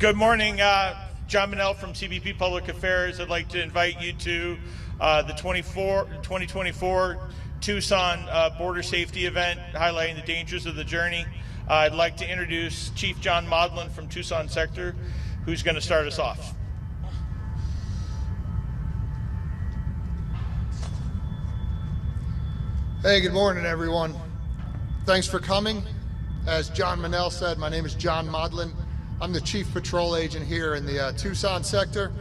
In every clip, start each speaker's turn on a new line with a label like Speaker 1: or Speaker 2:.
Speaker 1: Good morning, John Manell from CBP Public Affairs. I'd like to invite you to the 2024 Tucson Border Safety event, highlighting the dangers of the journey. I'd like to introduce Chief John Modlin from Tucson Sector, who's going to start us off.
Speaker 2: Hey, good morning, everyone. Thanks for coming. As John Manell said, my name is John Modlin. I'm the Chief Patrol Agent here in the Tucson Sector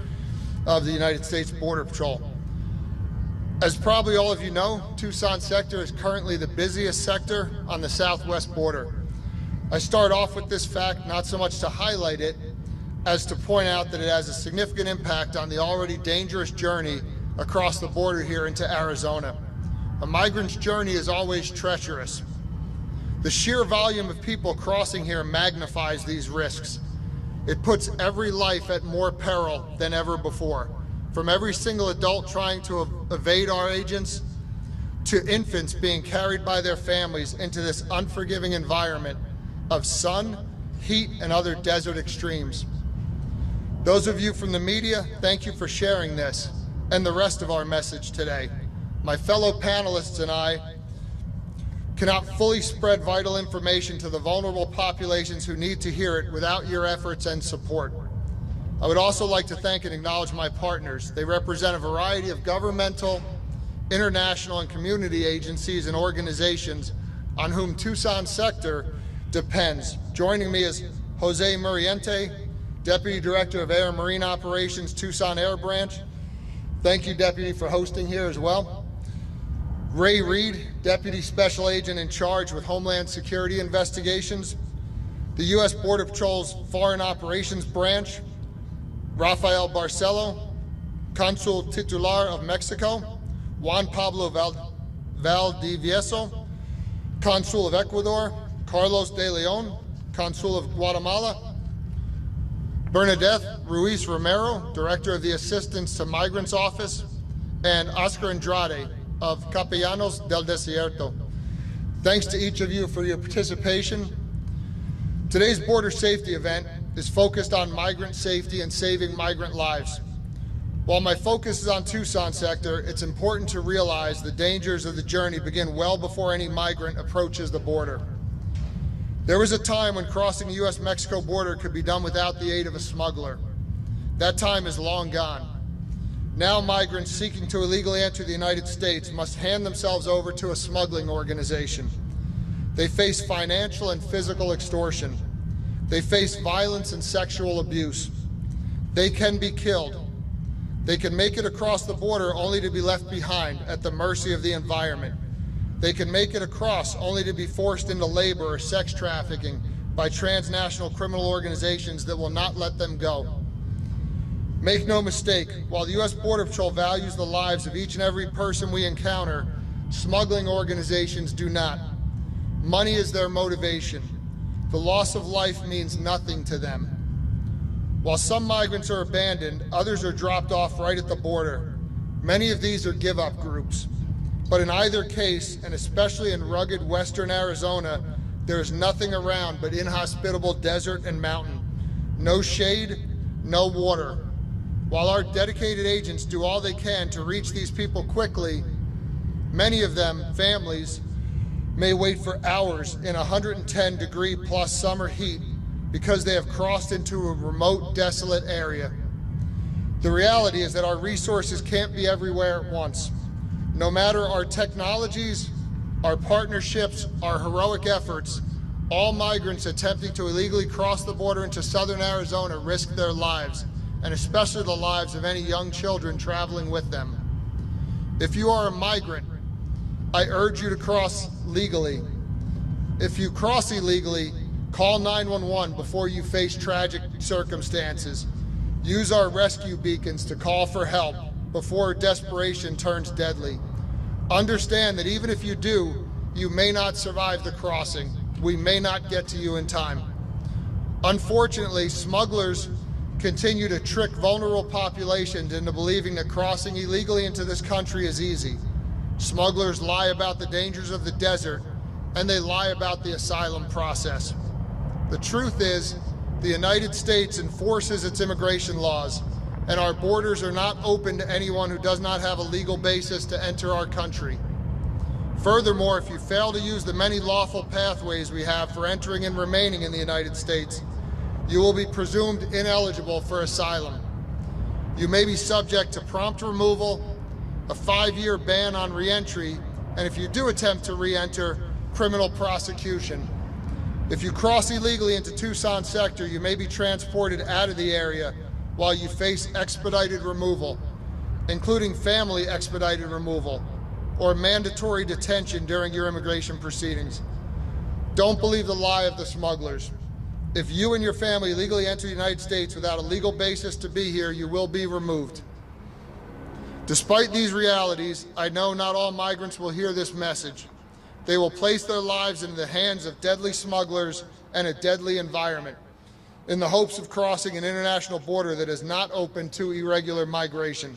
Speaker 2: of the United States Border Patrol. As probably all of you know, Tucson Sector is currently the busiest sector on the southwest border. I start off with this fact not so much to highlight it as to point out that it has a significant impact on the already dangerous journey across the border here into Arizona. A migrant's journey is always treacherous. The sheer volume of people crossing here magnifies these risks. It puts every life at more peril than ever before. From every single adult trying to evade our agents, to infants being carried by their families into this unforgiving environment of sun, heat, and other desert extremes. Those of you from the media, thank you for sharing this and the rest of our message today. My fellow panelists and I cannot fully spread vital information to the vulnerable populations who need to hear it without your efforts and support. I would also like to thank and acknowledge my partners. They represent a variety of governmental, international, and community agencies and organizations on whom Tucson Sector depends. Joining me is Jose Muriente, Deputy Director of Air and Marine Operations, Tucson Air Branch. Thank you, Deputy, for hosting here as well. Ray Reed, Deputy Special Agent in charge with Homeland Security Investigations. The U.S. Border Patrol's Foreign Operations Branch. Rafael Barcelo, Consul Titular of Mexico. Juan Pablo Valdivieso, Consul of Ecuador. Carlos de Leon, Consul of Guatemala. Bernadette Ruiz Romero, Director of the Assistance to Migrants Office. And Oscar Andrade of Capellanos del Desierto. Thanks to each of you for your participation. Today's border safety event is focused on migrant safety and saving migrant lives. While my focus is on Tucson Sector, it's important to realize the dangers of the journey begin well before any migrant approaches the border. There was a time when crossing the U.S.-Mexico border could be done without the aid of a smuggler. That time is long gone. Now migrants seeking to illegally enter the United States must hand themselves over to a smuggling organization. They face financial and physical extortion. They face violence and sexual abuse. They can be killed. They can make it across the border only to be left behind at the mercy of the environment. They can make it across only to be forced into labor or sex trafficking by transnational criminal organizations that will not let them go. Make no mistake, while the U.S. Border Patrol values the lives of each and every person we encounter, smuggling organizations do not. Money is their motivation. The loss of life means nothing to them. While some migrants are abandoned, others are dropped off right at the border. Many of these are give-up groups. But in either case, and especially in rugged western Arizona, there is nothing around but inhospitable desert and mountain. No shade, no water. While our dedicated agents do all they can to reach these people quickly, many of them, families, may wait for hours in 110-degree-plus summer heat because they have crossed into a remote, desolate area. The reality is that our resources can't be everywhere at once. No matter our technologies, our partnerships, our heroic efforts, all migrants attempting to illegally cross the border into southern Arizona risk their lives, and especially the lives of any young children traveling with them. If you are a migrant, I urge you to cross legally. If you cross illegally, call 911 before you face tragic circumstances. Use our rescue beacons to call for help before desperation turns deadly. Understand that even if you do, you may not survive the crossing. We may not get to you in time. Unfortunately, smugglers continue to trick vulnerable populations into believing that crossing illegally into this country is easy. Smugglers lie about the dangers of the desert, and they lie about the asylum process. The truth is, the United States enforces its immigration laws, and our borders are not open to anyone who does not have a legal basis to enter our country. Furthermore, if you fail to use the many lawful pathways we have for entering and remaining in the United States, you will be presumed ineligible for asylum. You may be subject to prompt removal, a 5-year ban on re-entry, and if you do attempt to re-enter, criminal prosecution. If you cross illegally into Tucson sector, you may be transported out of the area while you face expedited removal, including family expedited removal, or mandatory detention during your immigration proceedings. Don't believe the lie of the smugglers. If you and your family illegally enter the United States without a legal basis to be here, you will be removed. Despite these realities, I know not all migrants will hear this message. They will place their lives into the hands of deadly smugglers and a deadly environment in the hopes of crossing an international border that is not open to irregular migration.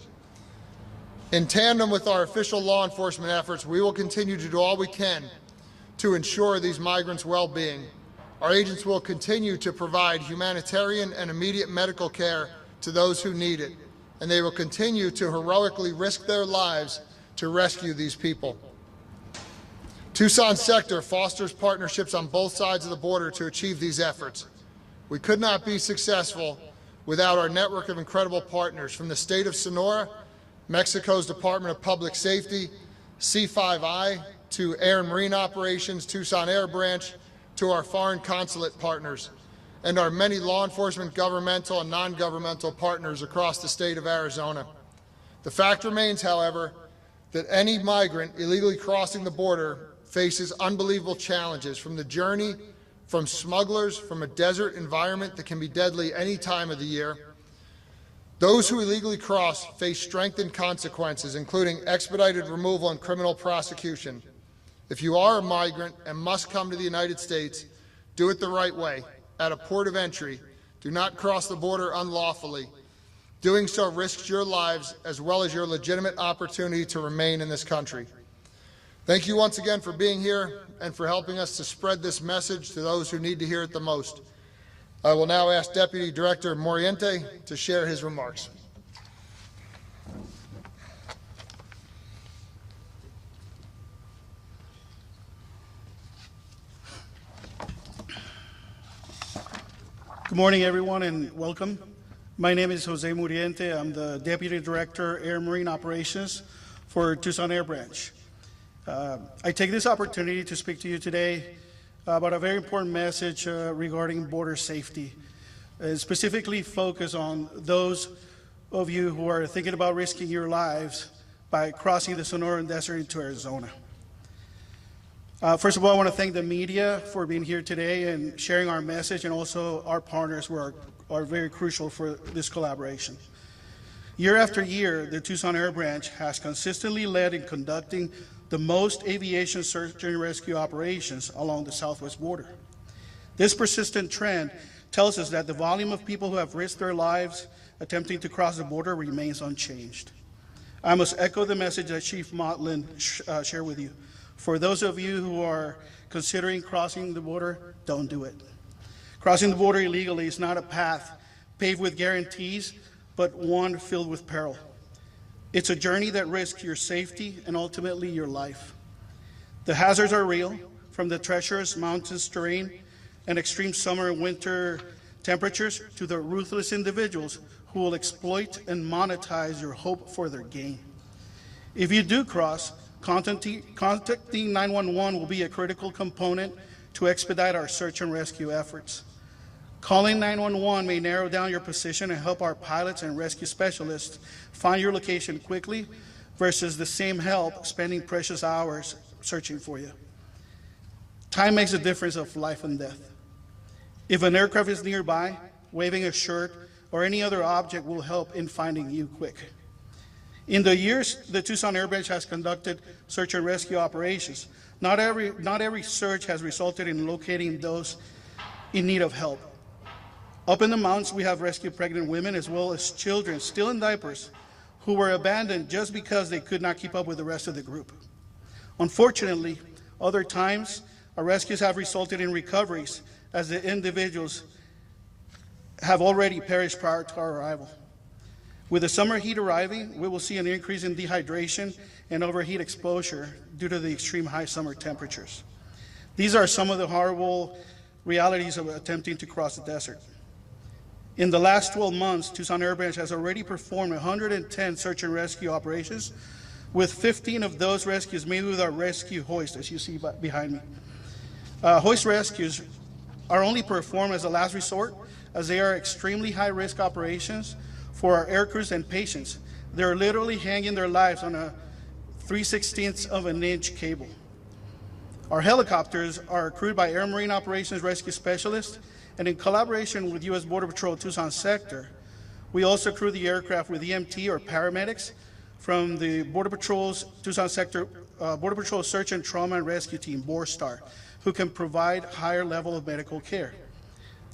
Speaker 2: In tandem with our official law enforcement efforts, we will continue to do all we can to ensure these migrants' well-being. Our agents will continue to provide humanitarian and immediate medical care to those who need it, and they will continue to heroically risk their lives to rescue these people. Tucson sector fosters partnerships on both sides of the border to achieve these efforts. We could not be successful without our network of incredible partners, from the state of Sonora, Mexico's Department of Public Safety, C5I, to Air and Marine Operations, Tucson Air Branch, to our foreign consulate partners, and our many law enforcement, governmental, and non-governmental partners across the state of Arizona. The fact remains, however, that any migrant illegally crossing the border faces unbelievable challenges, from the journey, from smugglers, from a desert environment that can be deadly any time of the year. Those who illegally cross face strengthened consequences, including expedited removal and criminal prosecution. If you are a migrant and must come to the United States, do it the right way, at a port of entry. Do not cross the border unlawfully. Doing so risks your lives as well as your legitimate opportunity to remain in this country. Thank you once again for being here and for helping us to spread this message to those who need to hear it the most. I will now ask Deputy Director Moriente to share his remarks.
Speaker 3: Good morning, everyone, and welcome. My name is Jose Muriente. I'm the Deputy Director, Air Marine Operations for Tucson Air Branch. I take this opportunity to speak to you today about a very important message regarding border safety, and specifically focus on those of you who are thinking about risking your lives by crossing the Sonoran Desert into Arizona. First of all, I want to thank the media for being here today and sharing our message, and also our partners who are very crucial for this collaboration. Year after year, the Tucson Air Branch has consistently led in conducting the most aviation search and rescue operations along the southwest border. This persistent trend tells us that the volume of people who have risked their lives attempting to cross the border remains unchanged. I must echo the message that Chief Motlin shared with you. For those of you who are considering crossing the border, don't do it. Crossing the border illegally is not a path paved with guarantees, but one filled with peril. It's a journey that risks your safety and ultimately your life. The hazards are real, from the treacherous mountains terrain and extreme summer and winter temperatures to the ruthless individuals who will exploit and monetize your hope for their gain. If you do cross, contacting 911 will be a critical component to expedite our search and rescue efforts. Calling 911 may narrow down your position and help our pilots and rescue specialists find your location quickly versus the same help spending precious hours searching for you. Time makes a difference of life and death. If an aircraft is nearby, waving a shirt or any other object will help in finding you quick. In the years the Tucson Air Branch has conducted search and rescue operations, not every search has resulted in locating those in need of help. Up in the mountains, we have rescued pregnant women as well as children still in diapers who were abandoned just because they could not keep up with the rest of the group. Unfortunately, other times, our rescues have resulted in recoveries as the individuals have already perished prior to our arrival. With the summer heat arriving, we will see an increase in dehydration and overheat exposure due to the extreme high summer temperatures. These are some of the horrible realities of attempting to cross the desert. In the last 12 months, Tucson Air Branch has already performed 110 search and rescue operations, with 15 of those rescues made with our rescue hoist, as you see behind me. Hoist rescues are only performed as a last resort, as they are extremely high-risk operations for our air crews and patients. They're literally hanging their lives on a 3/16 of an inch cable. Our helicopters are crewed by Air Marine Operations Rescue Specialists, and in collaboration with U.S. Border Patrol Tucson Sector, we also crew the aircraft with EMT or paramedics from the Border Patrol's Tucson Sector Border Patrol Search and Trauma and Rescue Team, BORSTAR, who can provide higher level of medical care.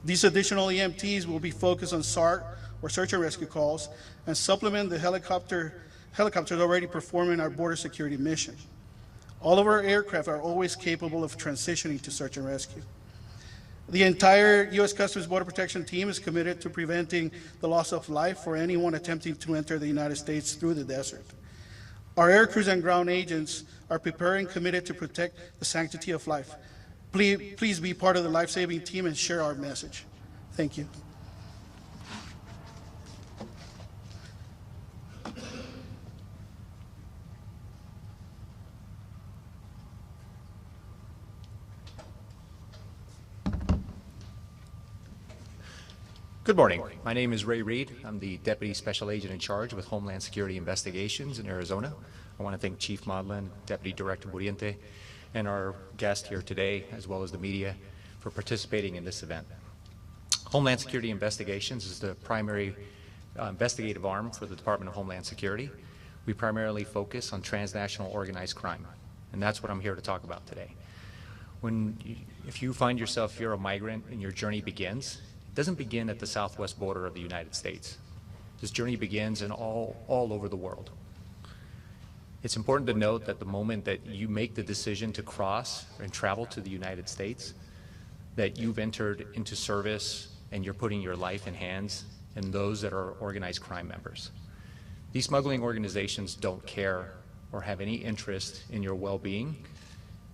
Speaker 3: These additional EMTs will be focused on SART or search and rescue calls and supplement the helicopters already performing our border security mission. All of our aircraft are always capable of transitioning to search and rescue. The entire U.S. Customs Border Protection team is committed to preventing the loss of life for anyone attempting to enter the United States through the desert. Our air crews and ground agents are prepared and committed to protect the sanctity of life. Please be part of the life-saving team and share our message. Thank you.
Speaker 4: Good morning. My name is Ray Reed. I'm the Deputy Special Agent in charge with Homeland Security Investigations in Arizona. I want to thank Chief Modlin, Deputy Director Blinken, and our guest here today, as well as the media, for participating in this event. Homeland Security Investigations is the primary investigative arm for the Department of Homeland Security. We primarily focus on transnational organized crime, and that's what I'm here to talk about today. If you find yourself, you're a migrant and your journey begins, it doesn't begin at the southwest border of the United States. This journey begins in all over the world. It's important to note that the moment that you make the decision to cross and travel to the United States, that you've entered into service and you're putting your life in hands and those that are organized crime members. These smuggling organizations don't care or have any interest in your well-being,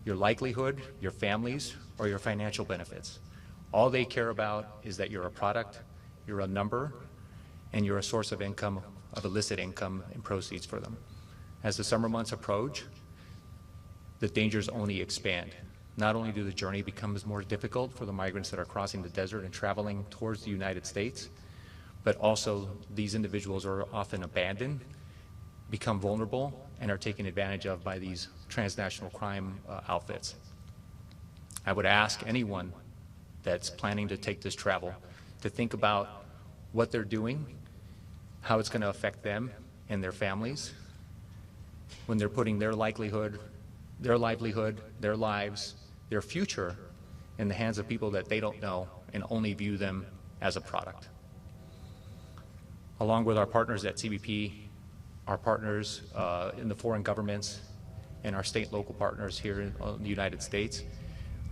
Speaker 4: your livelihood, your families, or your financial benefits. All they care about is that you're a product, you're a number, and you're a source of income, of illicit income and proceeds for them. As the summer months approach, the dangers only expand. Not only do the journey becomes more difficult for the migrants that are crossing the desert and traveling towards the United States, but also these individuals are often abandoned, become vulnerable, and are taken advantage of by these transnational crime outfits. I would ask anyone that's planning to take this travel to think about what they're doing, how it's going to affect them and their families when they're putting their livelihood, their lives, their future in the hands of people that they don't know and only view them as a product. Along with our partners at CBP, our partners in the foreign governments, and our state and local partners here in the United States,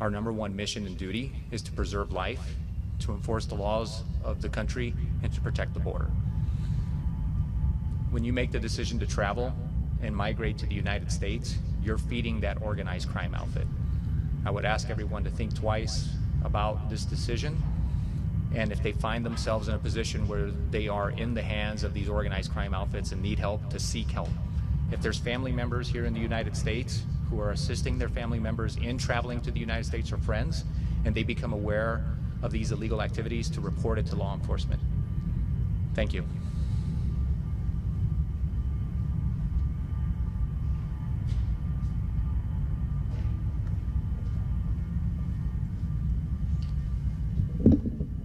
Speaker 4: our #1 mission and duty is to preserve life, to enforce the laws of the country, and to protect the border. When you make the decision to travel and migrate to the United States, you're feeding that organized crime outfit. I would ask everyone to think twice about this decision, and if they find themselves in a position where they are in the hands of these organized crime outfits and need help, to seek help. If there's family members here in the United States who are assisting their family members in traveling to the United States or friends, and they become aware of these illegal activities, to report it to law enforcement. Thank you.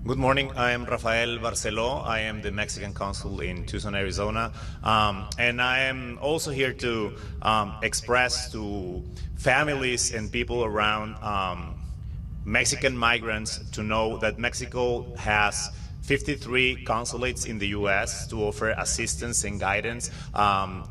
Speaker 5: Good morning. I am Rafael Barceló. I am the Mexican consul in Tucson, Arizona. And I am also here to express to families and people around Mexican migrants to know that Mexico has 53 consulates in the U.S. to offer assistance and guidance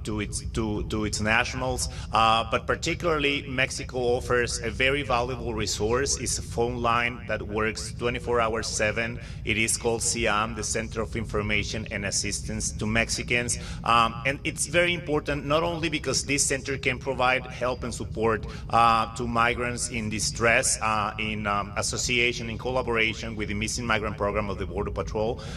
Speaker 5: to its nationals. But particularly, Mexico offers a very valuable resource. It's a phone line that works 24 hours 7. It is called CIAM, the Center of Information and Assistance to Mexicans. And it's very important, not only because this center can provide help and support to migrants in distress in association, in collaboration with the Missing Migrant Program of the Border Patrol,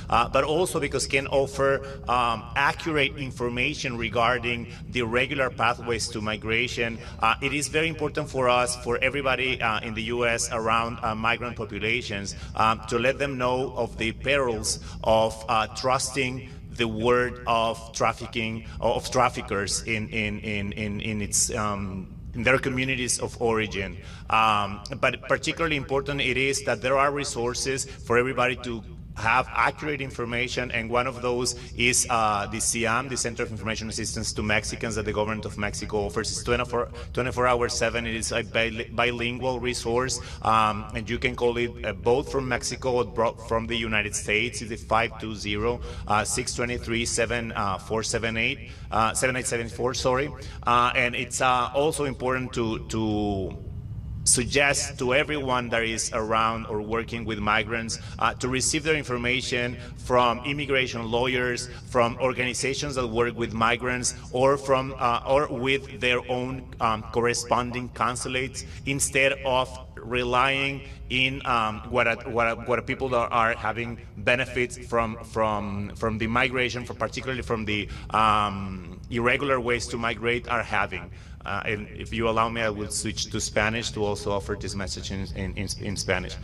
Speaker 5: but also because it can offer accurate information regarding the regular pathways to migration. It is very important for us, for everybody in the U.S. around migrant populations, to let them know of the perils of trusting the word of trafficking, of traffickers in their communities of origin. But particularly important it is that there are resources for everybody to have accurate information, and one of those is the CIAM, the Center of Information Assistance to Mexicans, that the government of Mexico offers. It's 24 hours 7. It is a bilingual resource, and you can call it both from Mexico or from the United States. It's 520-623-7874, sorry. And it's also important to suggest to everyone that is around or working with migrants to receive their information from immigration lawyers, from organizations that work with migrants, or from or with their own corresponding consulates, instead of relying in what people that are having benefits from the migration, particularly from the irregular ways to migrate, are having. And if you allow me, I will switch to Spanish to also offer this message in Spanish.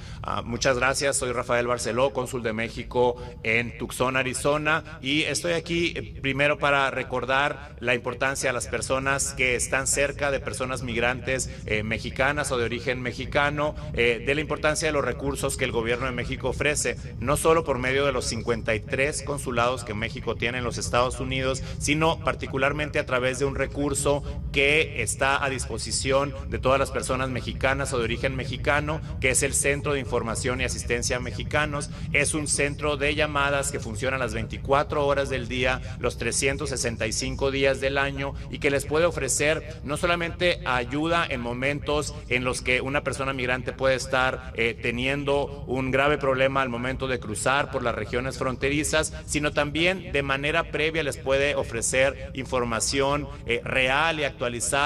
Speaker 5: Muchas gracias. Soy Rafael Barceló, cónsul de México en Tucson, Arizona, y estoy aquí primero para recordar la importancia a las personas que están cerca de personas migrantes mexicanas o de origen mexicano, de la importancia de los recursos que el gobierno de México ofrece, no solo por medio de los 53 consulados que México tiene en los Estados Unidos, sino particularmente a través de un recurso que está a disposición de todas las personas mexicanas o de origen mexicano, que es el Centro de Información y Asistencia a Mexicanos. Es un centro de llamadas que funciona las 24 horas del día, los 365 días del año, y que les puede ofrecer no solamente ayuda en momentos en los que una persona migrante puede estar teniendo un grave problema al momento de cruzar por las regiones fronterizas, sino también de manera previa les puede ofrecer información real y actualizada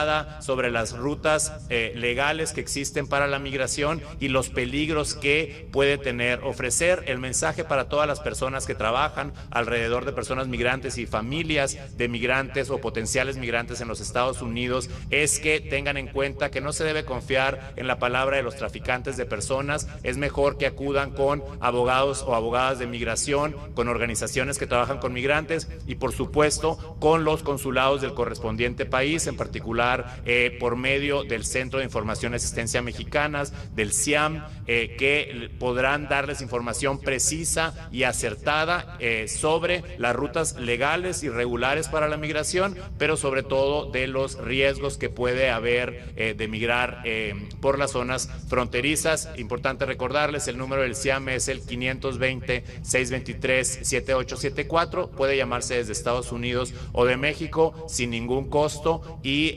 Speaker 5: sobre las rutas legales que existen para la migración y los peligros que puede tener. Ofrecer el mensaje para todas las personas que trabajan alrededor de personas migrantes y familias de migrantes o potenciales migrantes en los Estados Unidos es que tengan en cuenta que no se debe confiar en la palabra de los traficantes de personas. Es mejor que acudan con abogados o abogadas de migración, con organizaciones que trabajan con migrantes y, por supuesto, con los consulados del correspondiente país, en particular por medio del Centro de Información y Asistencia Mexicanas, del CIAM, que podrán darles información precisa y acertada sobre las rutas legales y regulares para la migración, pero sobre todo de los riesgos que puede haber de migrar por las zonas fronterizas. Importante recordarles, el número del CIAM es el 520-623-7874. Puede llamarse desde Estados Unidos o de México sin ningún costo, y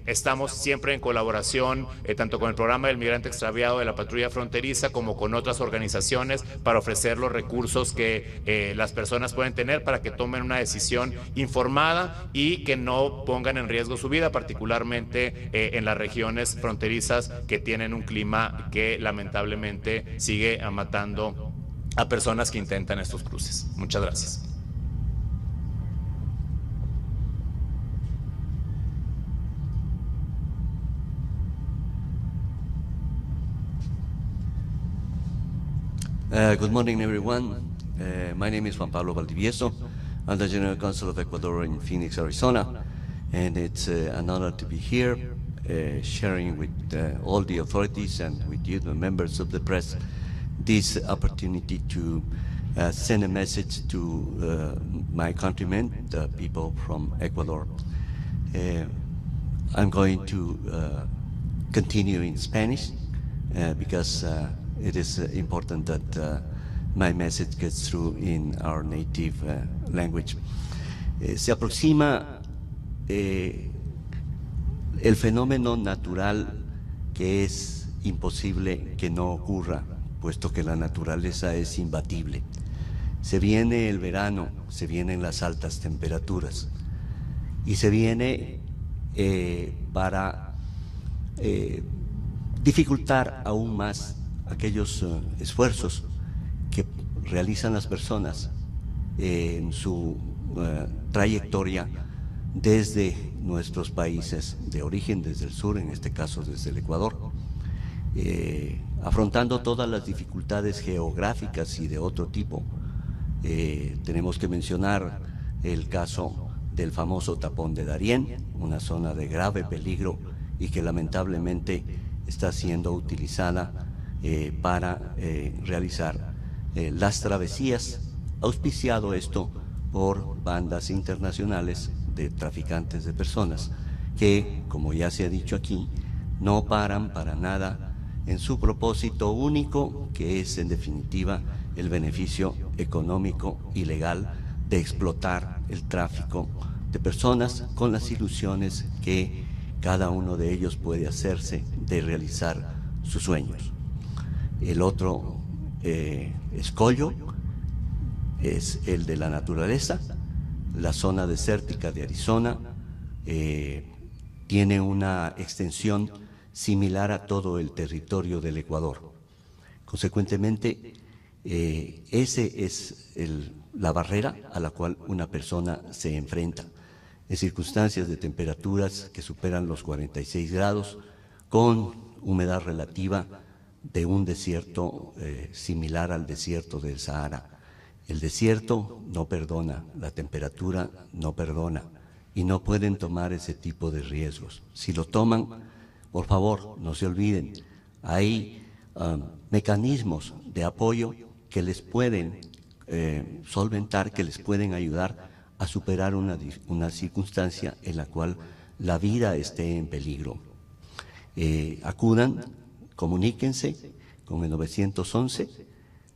Speaker 5: estamos siempre en colaboración tanto con el programa del migrante extraviado de la patrulla fronteriza como con otras organizaciones para ofrecer los recursos que las personas pueden tener para que tomen una decisión informada y que no pongan en riesgo su vida, particularmente en las regiones fronterizas que tienen un clima que lamentablemente sigue matando a personas que intentan estos cruces. Muchas gracias.
Speaker 6: Good morning, everyone. My name is Juan Pablo Valdivieso. I'm the General Consul of Ecuador in Phoenix, Arizona, and it's an honor to be here sharing with all the authorities and with you, the members of the press, this opportunity to send a message to my countrymen, the people from Ecuador. I'm going to continue in Spanish because it is important that my message gets through in our native language. Se aproxima el fenómeno natural que es imposible que no ocurra, puesto que la naturaleza es imbatible. Se viene el verano, se vienen las altas temperaturas y se viene para dificultar aún más aquellos esfuerzos que realizan las personas en su trayectoria desde nuestros países de origen, desde el sur, en este caso desde el Ecuador, afrontando todas las dificultades geográficas y de otro tipo. Tenemos que mencionar el caso del famoso tapón de Darién, una zona de grave peligro y que lamentablemente está siendo utilizada para realizar las travesías, auspiciado esto por bandas internacionales de traficantes de personas que, como ya se ha dicho aquí, no paran para nada en su propósito único, que es en definitiva el beneficio económico y legal de explotar el tráfico de personas con las ilusiones que cada uno de ellos puede hacerse de realizar sus sueños. El otro escollo es el de la naturaleza. La zona desértica de Arizona tiene una extensión similar a todo el territorio del Ecuador. Consecuentemente, ese es la barrera a la cual una persona se enfrenta. En circunstancias de temperaturas que superan los 46 grados, con humedad relativa de un desierto similar al desierto del Sahara. El desierto no perdona, la temperatura no perdona y no pueden tomar ese tipo de riesgos. Si lo toman, por favor, no se olviden, hay mecanismos de apoyo que les pueden solventar, que les pueden ayudar a superar una circunstancia en la cual la vida esté en peligro. Acudan, comuníquense con el 911,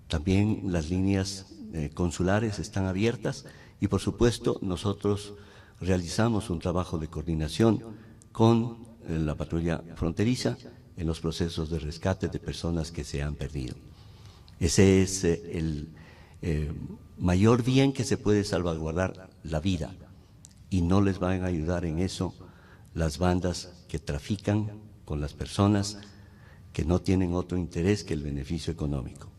Speaker 6: también las líneas consulares están abiertas y por supuesto nosotros realizamos un trabajo de coordinación con la patrulla fronteriza en los procesos de rescate de personas que se han perdido. Ese es el mayor bien que se puede salvaguardar, la vida, y no les van a ayudar en eso las bandas que trafican con las personas que no tienen otro interés que el beneficio económico.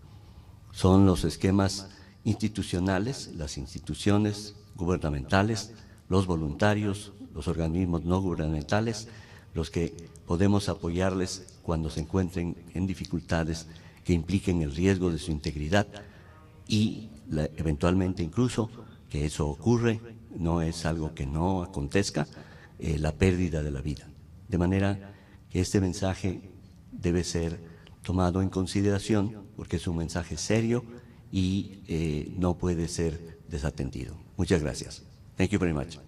Speaker 6: Son los esquemas institucionales, las instituciones gubernamentales, los voluntarios, los organismos no gubernamentales, los que podemos apoyarles cuando se encuentren en dificultades que impliquen el riesgo de su integridad y eventualmente incluso, que eso ocurre, no es algo que no acontezca, la pérdida de la vida. De manera que este mensaje debe ser tomado en consideración porque es un mensaje serio y no puede ser desatendido. Muchas gracias. Thank you very much.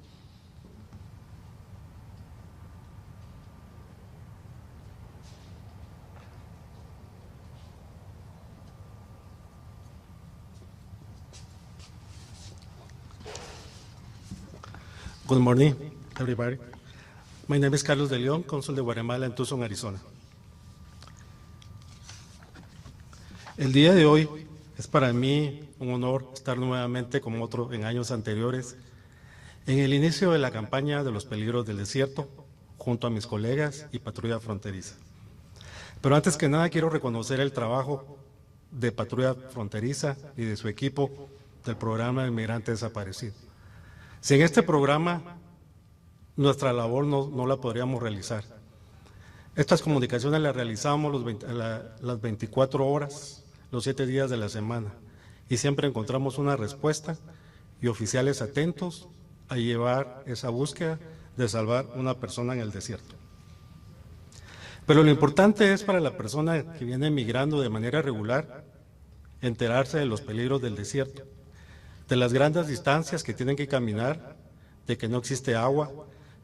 Speaker 7: Good morning, everybody. My name is Carlos de León, Cónsul de Guatemala en Tucson, Arizona. El día de hoy es para mí un honor estar nuevamente, como otro en años anteriores, en el inicio de la campaña de los peligros del desierto, junto a mis colegas y patrulla fronteriza. Pero antes que nada quiero reconocer el trabajo de patrulla fronteriza y de su equipo del programa de Inmigrante Desaparecido. Sin este programa, nuestra labor no la podríamos realizar. Estas comunicaciones las realizamos las 24 horas, los 7 días de la semana, y siempre encontramos una respuesta y oficiales atentos a llevar esa búsqueda de salvar una persona en el desierto. Pero lo importante es para la persona que viene migrando de manera regular enterarse de los peligros del desierto, de las grandes distancias que tienen que caminar, de que no existe agua,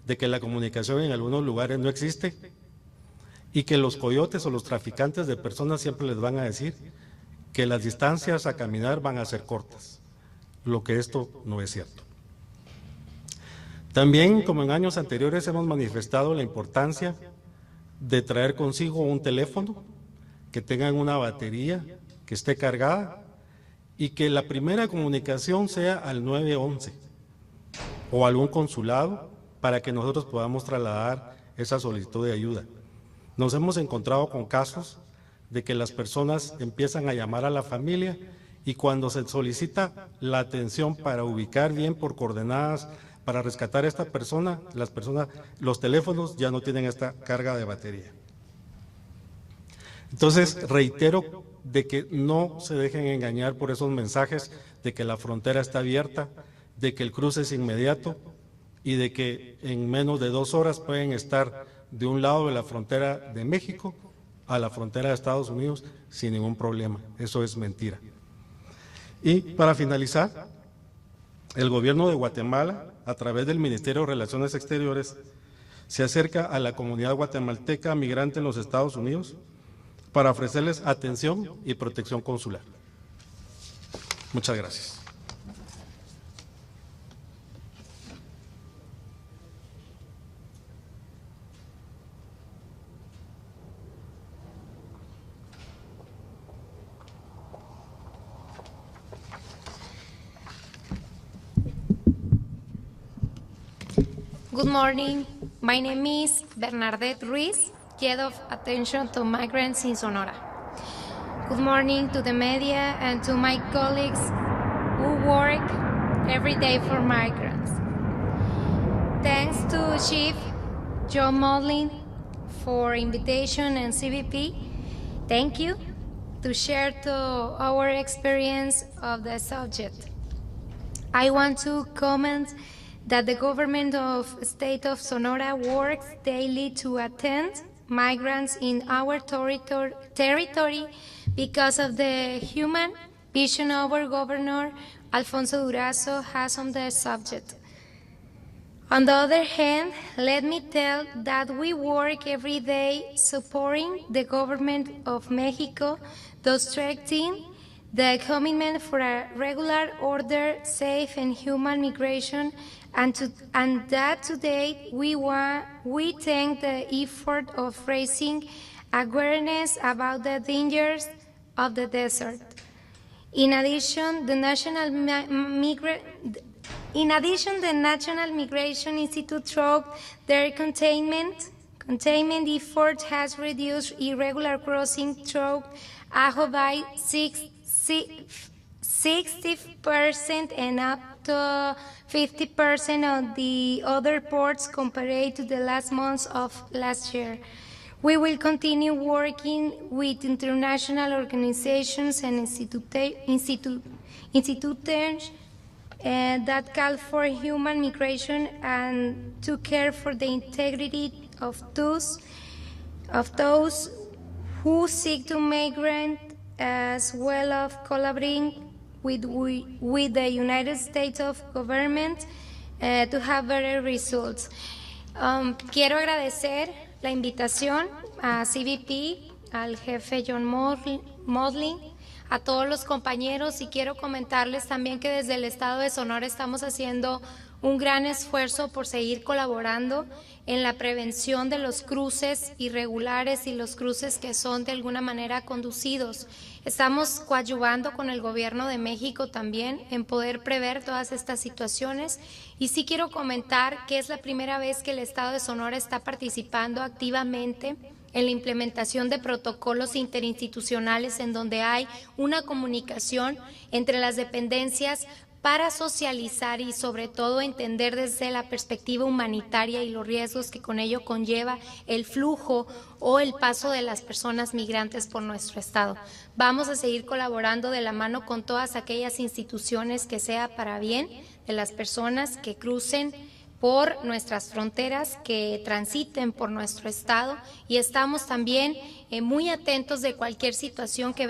Speaker 7: de que la comunicación en algunos lugares no existe y que los coyotes o los traficantes de personas siempre les van a decir que las distancias a caminar van a ser cortas, lo que esto no es cierto. También, como en años anteriores, hemos manifestado la importancia de traer consigo un teléfono, que tengan una batería, que esté cargada y que la primera comunicación sea al 911 o a algún consulado para que nosotros podamos trasladar esa solicitud de ayuda. Nos hemos encontrado con casos de que las personas empiezan a llamar a la familia y cuando se solicita la atención para ubicar bien por coordenadas, para rescatar a esta persona, los teléfonos ya no tienen esta carga de batería. Entonces, reitero de que no se dejen engañar por esos mensajes de que la frontera está abierta, de que el cruce es inmediato y de que en menos de 2 horas pueden estar de un lado de la frontera de México a la frontera de Estados Unidos sin ningún problema. Eso es mentira. Y para finalizar, el gobierno de Guatemala, a través del Ministerio de Relaciones Exteriores, se acerca a la comunidad guatemalteca migrante en los Estados Unidos para ofrecerles atención y protección consular. Muchas gracias.
Speaker 8: Good morning. My name is Bernadette Ruiz, Head of Attention to Migrants in Sonora. Good morning to the media and to my colleagues who work every day for migrants. Thanks to Chief John Modlin for invitation and CBP. Thank you to share to our experience of the subject. I want to comment that the government of state of Sonora works daily to attend migrants in our territory because of the human vision our Governor Alfonso Durazo has on the subject. On the other hand, let me tell that we work every day supporting the government of Mexico to strengthen the commitment for a regular, order, safe, and human migration, and that today we thank the effort of raising awareness about the dangers of the desert. In addition, the National Migration Institute, through their containment effort, has reduced irregular crossing through Ajo by 60% and up to 50% of the other ports compared to the last months of last year. We will continue working with international organizations and institutions that call for human migration and to care for the integrity of those who seek to migrate, as well as collaborating with the United States of government to have better results. Quiero agradecer la invitación a CBP, al jefe John Modlin, a todos los compañeros, y quiero comentarles también que desde el estado de Sonora estamos haciendo un gran esfuerzo por seguir colaborando en la prevención de los cruces irregulares y los cruces que son de alguna manera conducidos. Estamos coadyuvando con el gobierno de México también en poder prever todas estas situaciones, y sí quiero comentar que es la primera vez que el estado de Sonora está participando activamente en la implementación de protocolos interinstitucionales en donde hay una comunicación entre las dependencias para socializar y sobre todo entender desde la perspectiva humanitaria y los riesgos que con ello conlleva el flujo o el paso de las personas migrantes por nuestro estado. Vamos a seguir colaborando de la mano con todas aquellas instituciones que sea para bien de las personas que crucen por nuestras fronteras, que transiten por nuestro estado, y estamos también muy atentos de cualquier situación que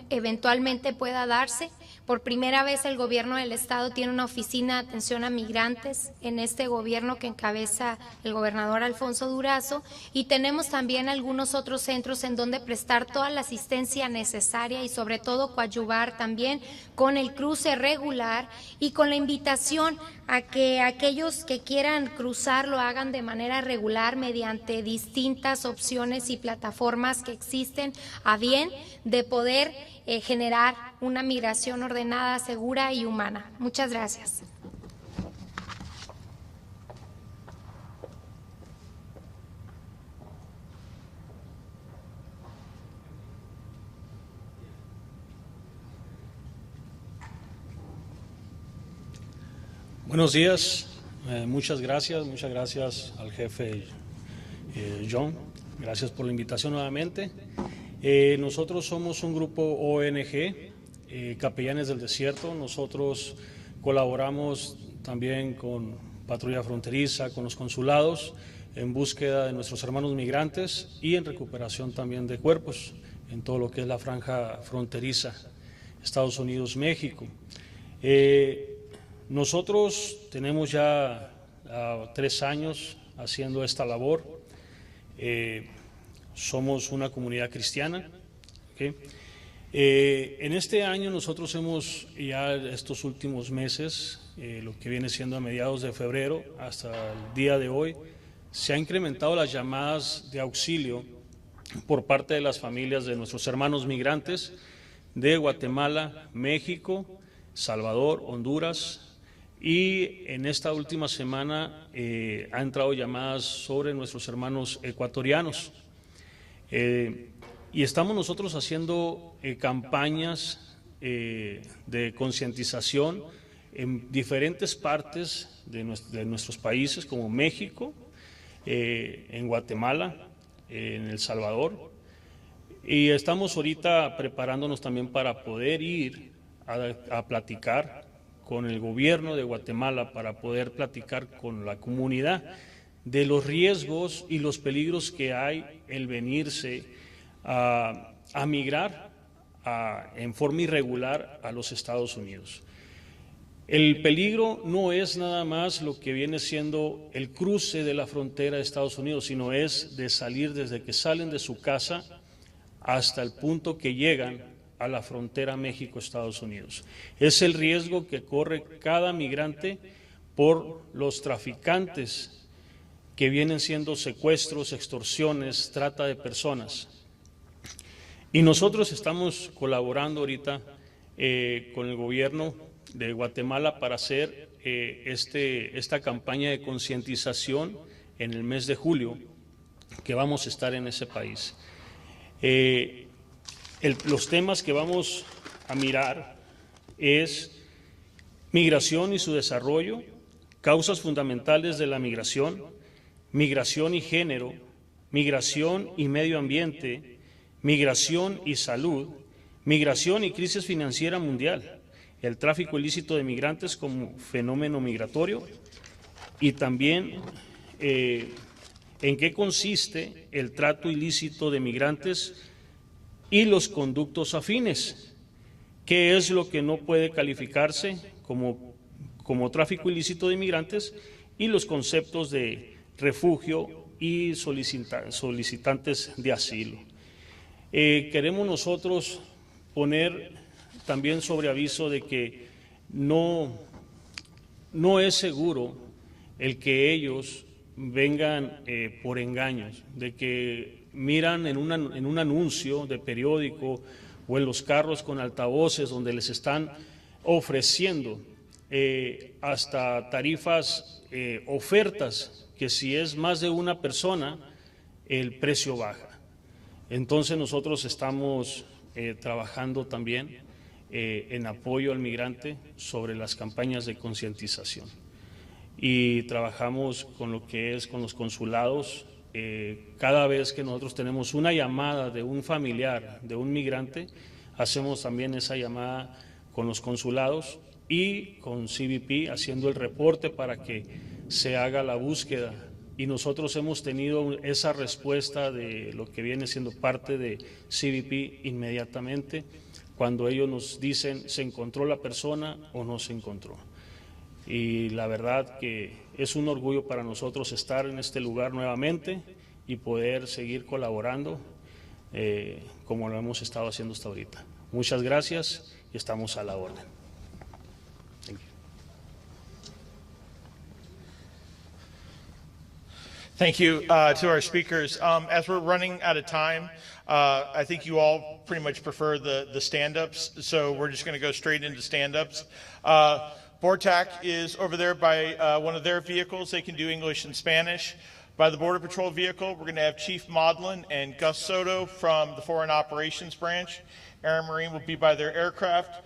Speaker 8: eventualmente pueda darse Por primera vez el gobierno del estado tiene una oficina de atención a migrantes en este gobierno que encabeza el gobernador Alfonso Durazo, y tenemos también algunos otros centros en donde prestar toda la asistencia necesaria y sobre todo coadyuvar también con el cruce regular y con la invitación a que aquellos que quieran cruzar lo hagan de manera regular mediante distintas opciones y plataformas que existen a bien de poder generar una migración ordenada, segura y humana. Muchas gracias.
Speaker 9: Buenos días, muchas gracias al jefe John, gracias por la invitación nuevamente. Nosotros somos un grupo ONG, Capellanes del Desierto. Nosotros colaboramos también con Patrulla Fronteriza, con los consulados, en búsqueda de nuestros hermanos migrantes y en recuperación también de cuerpos en todo lo que es la franja fronteriza, Estados Unidos-México. Nosotros tenemos ya 3 años haciendo esta labor. Somos una comunidad cristiana. ¿Okay? En este año nosotros hemos ya estos últimos meses, lo que viene siendo a mediados de febrero hasta el día de hoy, se han incrementado las llamadas de auxilio por parte de las familias de nuestros hermanos migrantes de Guatemala, México, Salvador, Honduras, y en esta última semana han entrado llamadas sobre nuestros hermanos ecuatorianos. Y estamos nosotros haciendo campañas de concientización en diferentes partes de nuestros países, como México, en Guatemala, en El Salvador, y estamos ahorita preparándonos también para poder ir a platicar con el gobierno de Guatemala, para poder platicar con la comunidad de los riesgos y los peligros que hay el venirse a migrar en forma irregular a los Estados Unidos. El peligro no es nada más lo que viene siendo el cruce de la frontera de Estados Unidos, sino es de salir desde que salen de su casa hasta el punto que llegan a la frontera México-Estados Unidos. Es el riesgo que corre cada migrante por los traficantes que vienen siendo secuestros, extorsiones, trata de personas. Y nosotros estamos colaborando ahorita con el gobierno de Guatemala para hacer esta campaña de concientización en el mes de julio, que vamos a estar en ese país. Los temas que vamos a mirar es migración y su desarrollo, causas fundamentales de la migración, migración y género, migración y medio ambiente, migración y salud, migración y crisis financiera mundial, el tráfico ilícito de migrantes como fenómeno migratorio, y también en qué consiste el trato ilícito de migrantes y los conductos afines, qué es lo que no puede calificarse como tráfico ilícito de inmigrantes, y los conceptos de refugio y solicitantes de asilo. Queremos nosotros poner también sobre aviso de que no es seguro el que ellos vengan por engaños, de que miran en un anuncio de periódico o en los carros con altavoces donde les están ofreciendo hasta tarifas, ofertas, que si es más de una persona, el precio baja. Entonces nosotros estamos trabajando también en apoyo al migrante sobre las campañas de concientización. Y trabajamos con lo que es con los consulados. Cada vez que nosotros tenemos una llamada de un familiar, de un migrante, hacemos también esa llamada con los consulados y con CBP, haciendo el reporte para que se haga la búsqueda. Y nosotros hemos tenido esa respuesta de lo que viene siendo parte de CBP inmediatamente, cuando ellos nos dicen se encontró la persona o no se encontró. Y la verdad que es un orgullo para nosotros estar en este lugar nuevamente y poder seguir colaborando como lo hemos estado haciendo hasta ahorita. Muchas gracias y estamos a la orden.
Speaker 1: Thank you to our speakers. As we're running out of time, I think you all pretty much prefer the stand-ups, so we're just going to go straight into stand-ups. BORTAC is over there by one of their vehicles. They can do English and Spanish. By the Border Patrol vehicle, we're going to have Chief Maudlin and Gus Soto from the Foreign Operations Branch. Aaron Marine will be by their aircraft.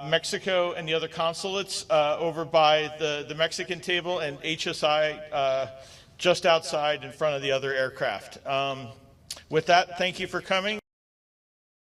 Speaker 1: Mexico and the other consulates over by the Mexican table, and HSI just outside in front of the other aircraft. With that, thank you for coming.